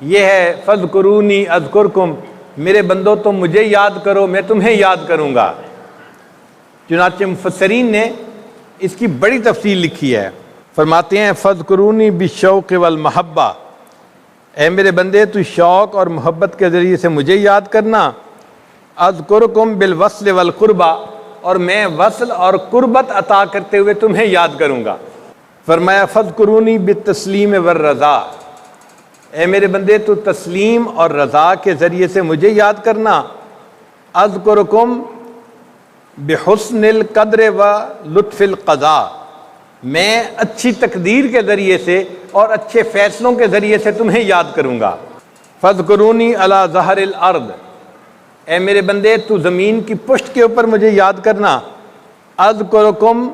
یہ ہے فذکرونی اذکرکم، میرے بندو تم مجھے یاد کرو میں تمہیں یاد کروں گا۔ چنانچہ مفسرین نے اس کی بڑی تفصیل لکھی ہے، فرماتے ہیں فذکرونی بالشوق والمحبہ، اے میرے بندے تو شوق اور محبت کے ذریعے سے مجھے یاد کرنا، اذکرکم بالوصل والقربہ، اور میں وصل اور قربت عطا کرتے ہوئے تمہیں یاد کروں گا۔ فرمایا فذکرونی بالتسلیم والرضا، اے میرے بندے تو تسلیم اور رضا کے ذریعے سے مجھے یاد کرنا، اذکرکم بحسن القدر و لطف القضاء، میں اچھی تقدیر کے ذریعے سے اور اچھے فیصلوں کے ذریعے سے تمہیں یاد کروں گا۔ فذکرونی علی ظہر الارض، اے میرے بندے تو زمین کی پشت کے اوپر مجھے یاد کرنا، اذکرکم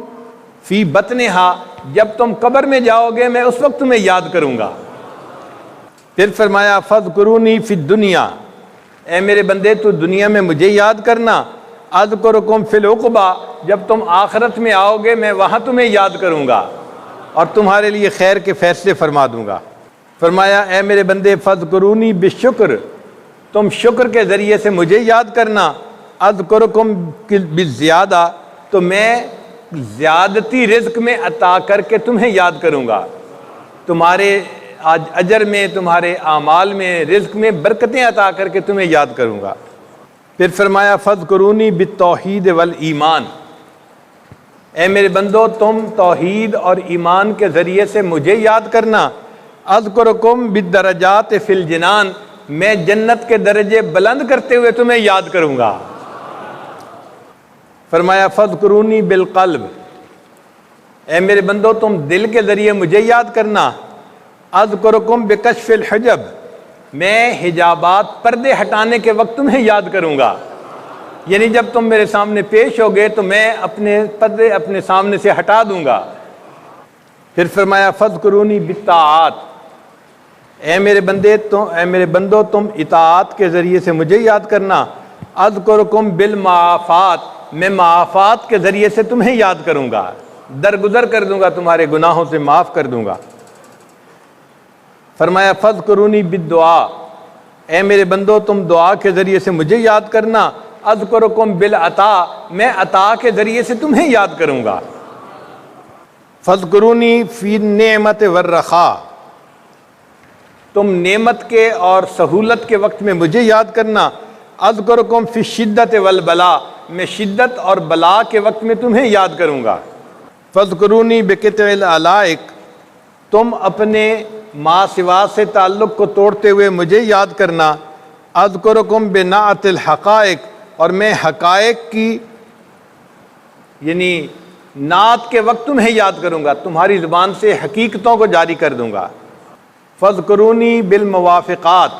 فی بطنہا، جب تم قبر میں جاؤ گے میں اس وقت تمہیں یاد کروں گا۔ پھر فرمایا فذکرونی فی الدنیا، اے میرے بندے تو دنیا میں مجھے یاد کرنا، اذکرکم فی العقبہ، جب تم آخرت میں آؤ گے میں وہاں تمہیں یاد کروں گا اور تمہارے لیے خیر کے فیصلے فرما دوں گا۔ فرمایا اے میرے بندے فذکرونی بالشکر، تم شکر کے ذریعے سے مجھے یاد کرنا، اذکرکم بالزیادہ، تو میں زیادتی رزق میں عطا کر کے تمہیں یاد کروں گا، تمہارے اجر میں تمہارے اعمال میں رزق میں برکتیں عطا کر کے تمہیں یاد کروں گا۔ پھر فرمایا فذکرونی بالتوحید والایمان، اے میرے بندو تم توحید اور ایمان کے ذریعے سے مجھے یاد کرنا، اذکرکم بالدرجات فی الجنان، میں جنت کے درجے بلند کرتے ہوئے تمہیں یاد کروں گا۔ فرمایا فذکرونی بالقلب، اے میرے بندو تم دل کے ذریعے مجھے یاد کرنا، اذکرکم بکشف الحجب، میں حجابات پردے ہٹانے کے وقت تمہیں یاد کروں گا، یعنی جب تم میرے سامنے پیش ہوگے تو میں اپنے پردے اپنے سامنے سے ہٹا دوں گا۔ پھر فرمایا فذکرونی بالطاعات، اے میرے بندو تم اطاعت کے ذریعے سے مجھے یاد کرنا، اذکرکم بالمعافات، میں معافات کے ذریعے سے تمہیں یاد کروں گا، درگزر کر دوں گا، تمہارے گناہوں سے معاف کر دوں گا۔ فرمایا فذکرونی بالدعاء، اے میرے بندو تم دعا کے ذریعے سے مجھے یاد کرنا، اذکرکم بالعطا، میں عطا کے ذریعے سے تمہیں یاد کروں گا۔ فذکرونی فی النعمت والرخاء، تم نعمت کے اور سہولت کے وقت میں مجھے یاد کرنا، اذکرکم فی الشدۃ والبلاء، میں شدت اور بلا کے وقت میں تمہیں یاد کروں گا۔ فذکرونی بقطع العلائق، تم اپنے ما سوا سے تعلق کو توڑتے ہوئے مجھے یاد کرنا، اذکرکم بنعت الحقائق، اور میں حقائق کی یعنی نعت کے وقت تمہیں یاد کروں گا، تمہاری زبان سے حقیقتوں کو جاری کر دوں گا۔ فذکرونی بالموافقات،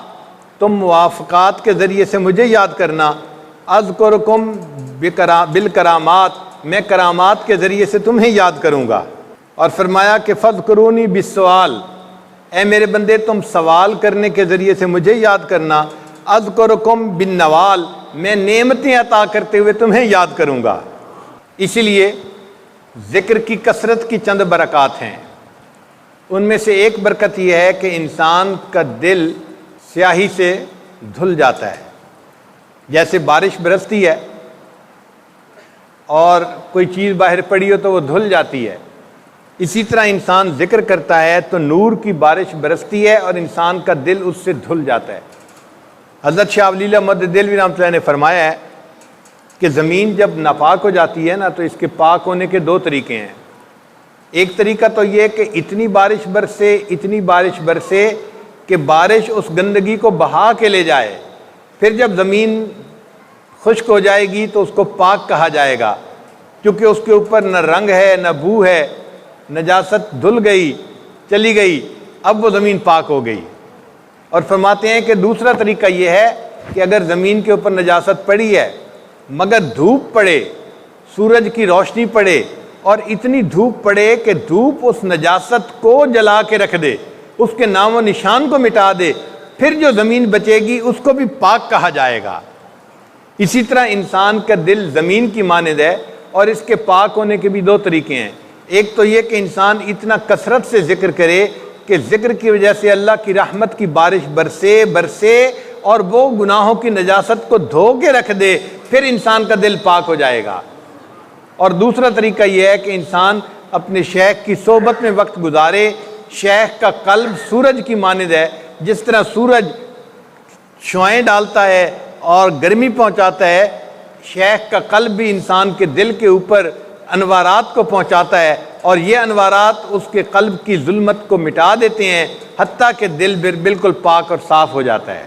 تم موافقات کے ذریعے سے مجھے یاد کرنا، اذکرکم بالکرامات، میں کرامات کے ذریعے سے تمہیں یاد کروں گا۔ اور فرمایا کہ فذکرونی بالسؤال، اے میرے بندے تم سوال کرنے کے ذریعے سے مجھے یاد کرنا، اذکرکم بالنوال، میں نعمتیں عطا کرتے ہوئے تمہیں یاد کروں گا۔ اسی لیے ذکر کی کثرت کی چند برکات ہیں، ان میں سے ایک برکت یہ ہے کہ انسان کا دل سیاہی سے دھل جاتا ہے، جیسے بارش برستی ہے اور کوئی چیز باہر پڑی ہو تو وہ دھل جاتی ہے، اسی طرح انسان ذکر کرتا ہے تو نور کی بارش برستی ہے اور انسان کا دل اس سے دھل جاتا ہے۔ حضرت شاہ ولی اللہ مدد دہلوی رحمۃ اللہ نے فرمایا ہے کہ زمین جب ناپاک ہو جاتی ہے نا تو اس کے پاک ہونے کے دو طریقے ہیں۔ ایک طریقہ تو یہ کہ اتنی بارش برسے کہ بارش اس گندگی کو بہا کے لے جائے، پھر جب زمین خشک ہو جائے گی تو اس کو پاک کہا جائے گا، کیونکہ اس کے اوپر نہ رنگ ہے نہ بو ہے، نجاست دھل گئی چلی گئی، اب وہ زمین پاک ہو گئی۔ اور فرماتے ہیں کہ دوسرا طریقہ یہ ہے کہ اگر زمین کے اوپر نجاست پڑی ہے مگر دھوپ پڑے، سورج کی روشنی پڑے اور اتنی دھوپ پڑے کہ دھوپ اس نجاست کو جلا کے رکھ دے، اس کے نام و نشان کو مٹا دے، پھر جو زمین بچے گی اس کو بھی پاک کہا جائے گا۔ اسی طرح انسان کا دل زمین کی مانند ہے اور اس کے پاک ہونے کے بھی دو طریقے ہیں۔ ایک تو یہ کہ انسان اتنا کثرت سے ذکر کرے کہ ذکر کی وجہ سے اللہ کی رحمت کی بارش برسے اور وہ گناہوں کی نجاست کو دھو کے رکھ دے، پھر انسان کا دل پاک ہو جائے گا۔ اور دوسرا طریقہ یہ ہے کہ انسان اپنے شیخ کی صحبت میں وقت گزارے۔ شیخ کا قلب سورج کی مانند ہے، جس طرح سورج شعاعیں ڈالتا ہے اور گرمی پہنچاتا ہے، شیخ کا قلب بھی انسان کے دل کے اوپر انوارات کو پہنچاتا ہے، اور یہ انوارات اس کے قلب کی ظلمت کو مٹا دیتے ہیں، حتیٰ کہ دل بالکل پاک اور صاف ہو جاتا ہے۔